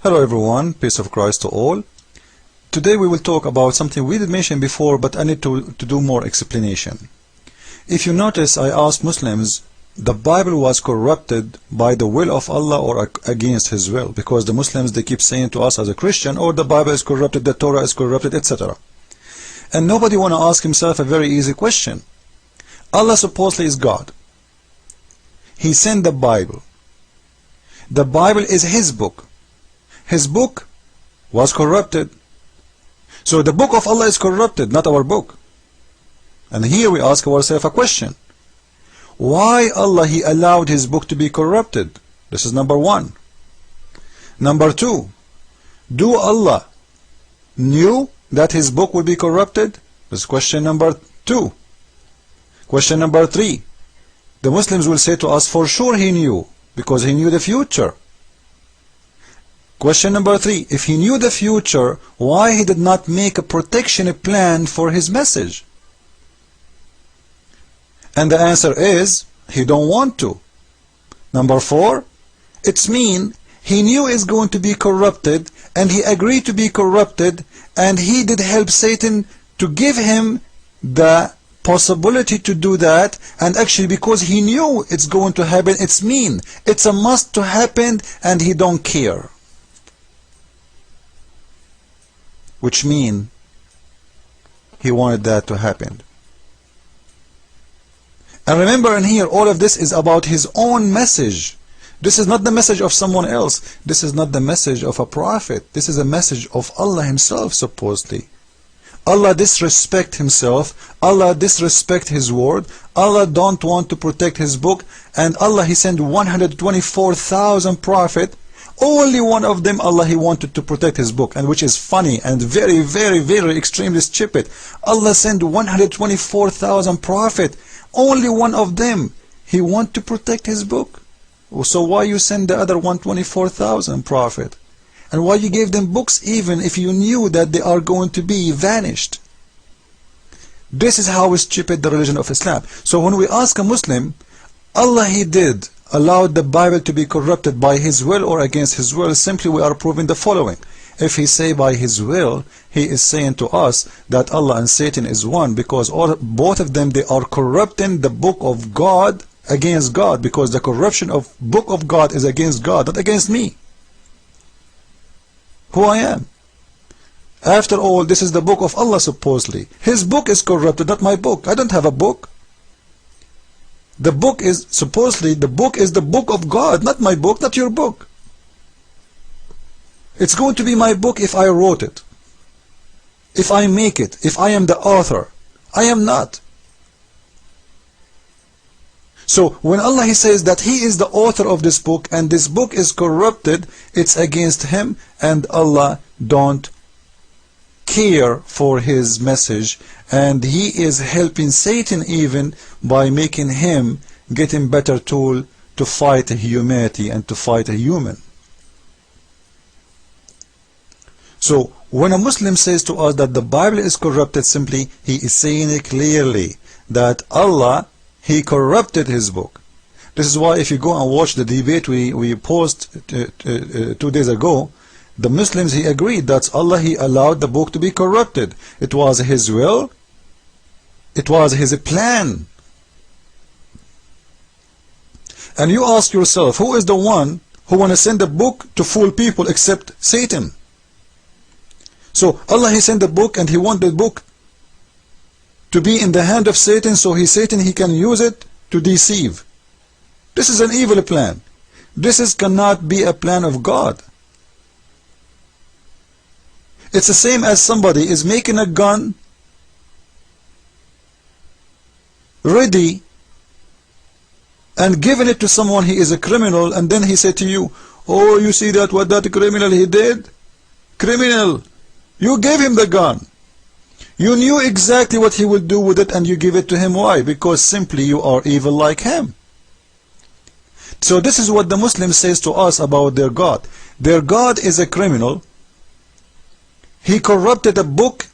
Hello everyone, peace of Christ to all. Today we will talk about something we did mention before, but I need to do more explanation. If you notice, I asked Muslims, the Bible was corrupted by the will of Allah or against His will, because the Muslims, they keep saying to us as a Christian, oh, the Bible is corrupted, the Torah is corrupted, etc. And nobody want to ask himself a very easy question. Allah supposedly is God. He sent the Bible. The Bible is His book. His book was corrupted. So the book of Allah is corrupted, not our book. And here we ask ourselves a question. Why Allah He allowed His book to be corrupted? This is number one. Number two, do Allah knew that His book would be corrupted? This is question number two. Question number three, the Muslims will say to us, for sure He knew, because He knew the future. Question number three, if He knew the future, why He did not make a protection plan for His message? And the answer is, He don't want to. Number four, it's mean He knew it's going to be corrupted, and He agreed to be corrupted, and He did help Satan to give him the possibility to do that, and actually because He knew it's going to happen, it's mean it's a must to happen, and He don't care. Which mean He wanted that to happen. And remember, in here, all of this is about His own message. This is not the message of someone else. This is not the message of a prophet. This is a message of Allah Himself, supposedly. Allah disrespect Himself. Allah disrespect His word. Allah don't want to protect His book. And Allah, He sent 124,000 prophets. Only one of them, Allah, He wanted to protect His book, and which is funny and very, very, very extremely stupid. Allah sent 124,000 prophets. Only one of them, He want to protect His book. So why you send the other 124,000 prophets? And why you gave them books even if you knew that they are going to be vanished? This is how stupid the religion of Islam. So when we ask a Muslim, Allah He did allowed the Bible to be corrupted by His will or against His will, simply we are proving the following. If He say by His will, He is saying to us that Allah and Satan is one, because both of them, they are corrupting the book of God against God, because the corruption of book of God is against God, not against me, who I am. After all, this is the book of Allah supposedly. His book is corrupted, not my book. I don't have a book. The book is, supposedly, the book is the book of God, not my book, not your book. It's going to be my book if I wrote it, if I make it, if I am the author. I am not. So when Allah He says that He is the author of this book and this book is corrupted, it's against Him, and Allah don't care for His message, and He is helping Satan even by making him getting better tool to fight humanity and to fight a human. So when a Muslim says to us that the Bible is corrupted, simply he is saying it clearly that Allah, He corrupted His book. This is why if you go and watch the debate we posted 2 days ago, the Muslims, he agreed that Allah, He allowed the book to be corrupted. It was His will. It was His plan. And you ask yourself, who is the one who want to send a book to fool people except Satan? So Allah, He sent the book, and He want the book to be in the hand of Satan, so Satan he can use it to deceive. This is an evil plan. This cannot be a plan of God. It's the same as somebody is making a gun ready and giving it to someone, he is a criminal, and then he said to you, oh, you see that what that criminal he did? Criminal, you gave him the gun. You knew exactly what he would do with it, and you give it to him. Why? Because simply you are evil like him. So this is what the Muslim says to us about their God. Their God is a criminal. He corrupted a book,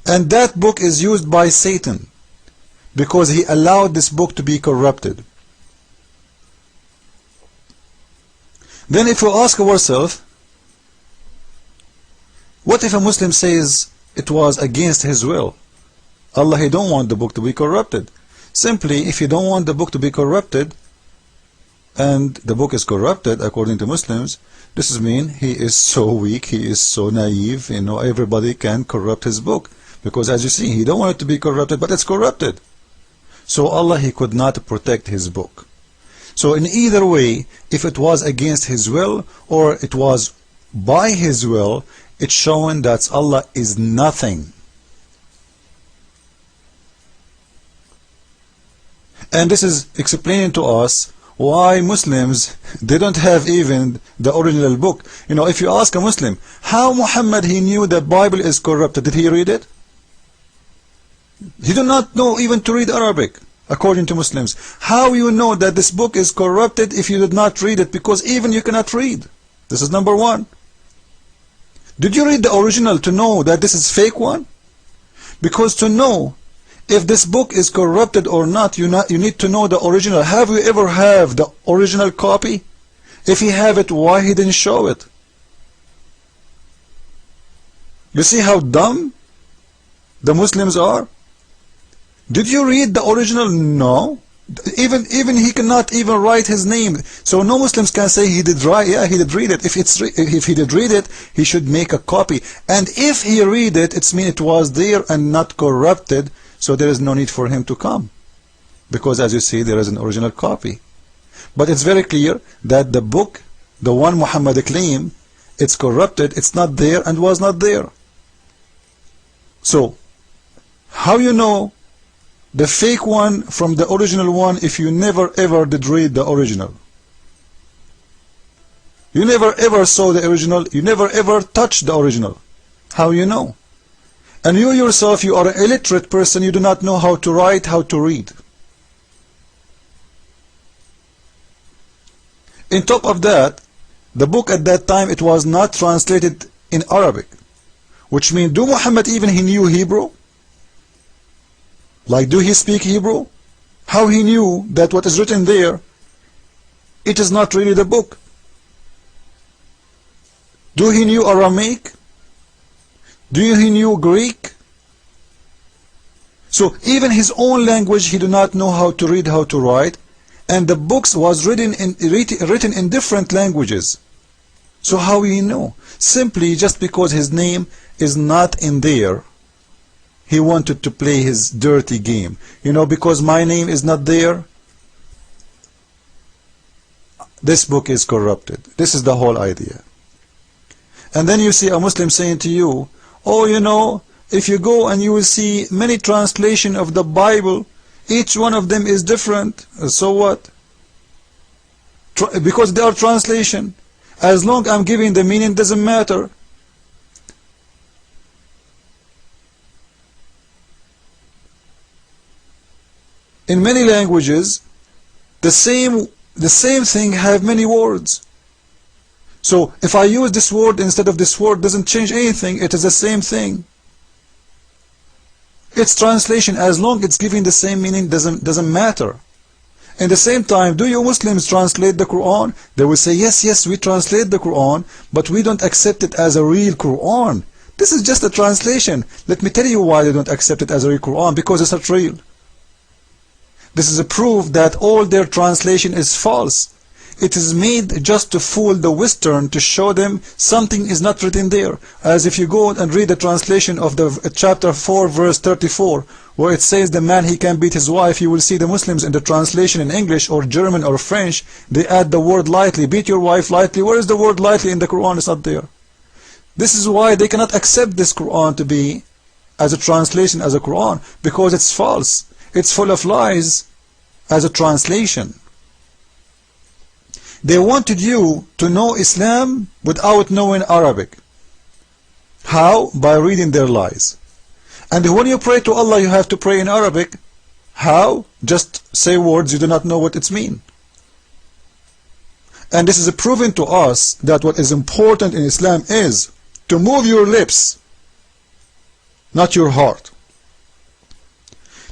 and that book is used by Satan because he allowed this book to be corrupted. Then if we ask ourselves, what if a Muslim says it was against his will? Allah, He don't want the book to be corrupted. Simply, if you don't want the book to be corrupted, and the book is corrupted according to Muslims, this is mean he is so weak, he is so naive, everybody can corrupt his book. Because as you see, he don't want it to be corrupted, but it's corrupted. So Allah, He could not protect His book. So in either way, if it was against His will or it was by His will, it's showing that Allah is nothing. And this is explaining to us why Muslims, they don't have even the original book. If you ask a Muslim, how Muhammad he knew the Bible is corrupted, did he read it? He do not know even to read Arabic, according to Muslims. How you know that this book is corrupted if you did not read it? Because even you cannot read. This is number one. Did you read the original to know that this is fake one? Because to know if this book is corrupted or not, you need to know the original. Have you ever have the original copy? If he have it, why he didn't show it? You see how dumb the Muslims are? Did you read the original? No. Even he cannot even write his name. So no Muslims can say he did write. Yeah, he did read it. If he did read it, he should make a copy. And if he read it, it's mean it was there and not corrupted. So there is no need for him to come, because as you see, there is an original copy. But it's very clear that the book, the one Muhammad claimed, it's corrupted, it's not there and was not there. So how you know the fake one from the original one if you never ever did read the original? You never ever saw the original, you never ever touched the original. How you know? And you yourself, you are an illiterate person, you do not know how to write, how to read. In top of that, the book at that time, it was not translated in Arabic. Which means, do Muhammad even he knew Hebrew? Like, do he speak Hebrew? How he knew that what is written there, it is not really the book? Do he knew Aramaic? Do he knew Greek? So even his own language he did not know how to read, how to write, and the books was written in different languages. So how he know? Simply just because his name is not in there, he wanted to play his dirty game. Because my name is not there, this book is corrupted. This is the whole idea. And then you see a Muslim saying to you, oh, if you go and you will see many translations of the Bible, each one of them is different. So what? Because they are translation. As long as I'm giving the meaning, doesn't matter. In many languages, the same thing have many words. So if I use this word instead of this word, doesn't change anything. It is the same thing. It's translation. As long as it's giving the same meaning, doesn't matter. In the same time, do you Muslims translate the Quran? They will say, yes, we translate the Quran, but we don't accept it as a real Quran. This is just a translation. Let me tell you why they don't accept it as a real Quran. Because it's not real. This is a proof that all their translation is false. It is made just to fool the Western, to show them something is not written there. As if you go and read the translation of the chapter 4 verse 34, where it says the man he can beat his wife, you will see the Muslims in the translation in English or German or French, they add the word lightly, beat your wife lightly. Where is the word lightly in the Quran? It's not there. This is why they cannot accept this Quran to be as a translation, as a Quran, because it's false. It's full of lies as a translation. They wanted you to know Islam without knowing Arabic. How? By reading their lies. And when you pray to Allah, you have to pray in Arabic. How? Just say words you do not know what it means. And this is proven to us that what is important in Islam is to move your lips, not your heart.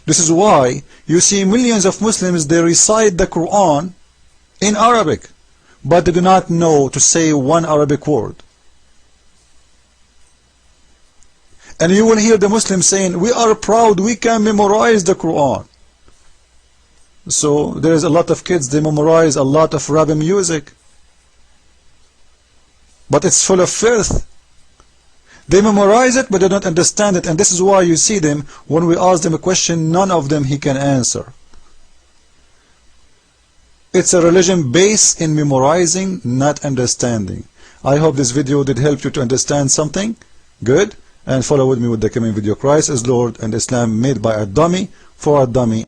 This is why you see millions of Muslims, they recite the Quran in Arabic, but they do not know to say one Arabic word. And you will hear the Muslims saying, we are proud, we can memorize the Quran. So there is a lot of kids, they memorize a lot of rap music, but it's full of filth. They memorize it, but they don't understand it, and this is why you see them, when we ask them a question, none of them he can answer. It's a religion based in memorizing, not understanding. I hope this video did help you to understand something good, and follow with me with the coming video. Christ is Lord, and Islam made by a dummy for a dummy.